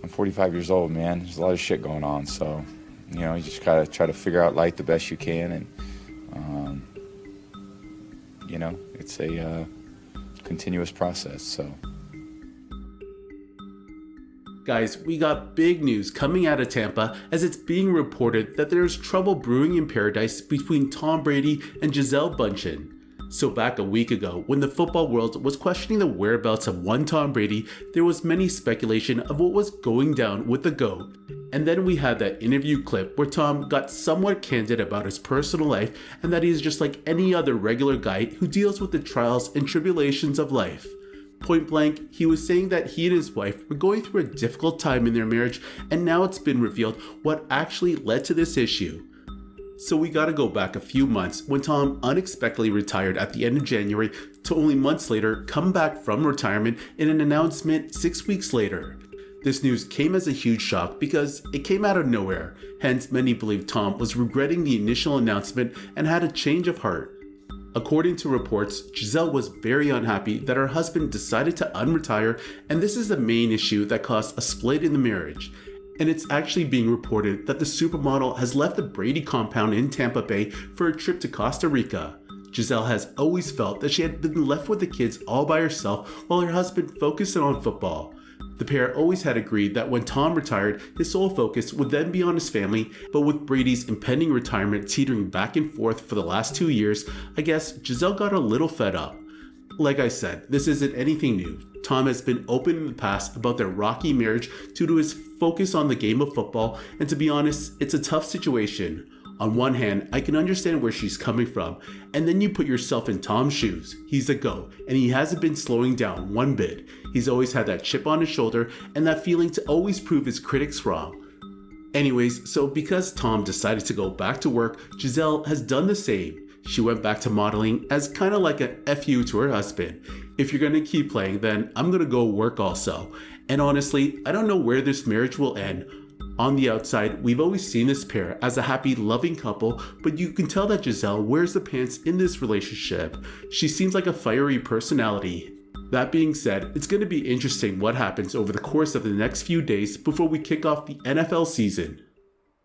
I'm 45 years old, man. There's a lot of shit going on, so you just gotta try to figure out life the best you can, and it's a continuous process. So. Guys, we got big news coming out of Tampa as it's being reported that there's trouble brewing in paradise between Tom Brady and Gisele Bundchen. So back a week ago, when the football world was questioning the whereabouts of one Tom Brady, there was many speculation of what was going down with the GOAT. And then we had that interview clip where Tom got somewhat candid about his personal life and that he's just like any other regular guy who deals with the trials and tribulations of life. Point blank, he was saying that he and his wife were going through a difficult time in their marriage, and now it's been revealed what actually led to this issue. So we gotta go back a few months when Tom unexpectedly retired at the end of January to only months later come back from retirement in an announcement 6 weeks later. This news came as a huge shock because it came out of nowhere, hence many believe Tom was regretting the initial announcement and had a change of heart. According to reports, Gisele was very unhappy that her husband decided to unretire, and this is the main issue that caused a split in the marriage. And it's actually being reported that the supermodel has left the Brady compound in Tampa Bay for a trip to Costa Rica. Gisele has always felt that she had been left with the kids all by herself while her husband focused on football. The pair always had agreed that when Tom retired, his sole focus would then be on his family, but with Brady's impending retirement teetering back and forth for the last 2 years, I guess Gisele got a little fed up. Like I said, this isn't anything new. Tom has been open in the past about their rocky marriage due to his focus on the game of football, and to be honest, it's a tough situation. On one hand, I can understand where she's coming from, and then you put yourself in Tom's shoes. He's a GOAT, and he hasn't been slowing down one bit. He's always had that chip on his shoulder and that feeling to always prove his critics wrong. Anyways, so because Tom decided to go back to work, Gisele has done the same. She went back to modeling as kind of like a FU to her husband. If you're gonna keep playing, then I'm gonna go work also. And honestly, I don't know where this marriage will end. On the outside, we've always seen this pair as a happy, loving couple, but you can tell that Gisele wears the pants in this relationship. She seems like a fiery personality. That being said, it's going to be interesting what happens over the course of the next few days before we kick off the NFL season.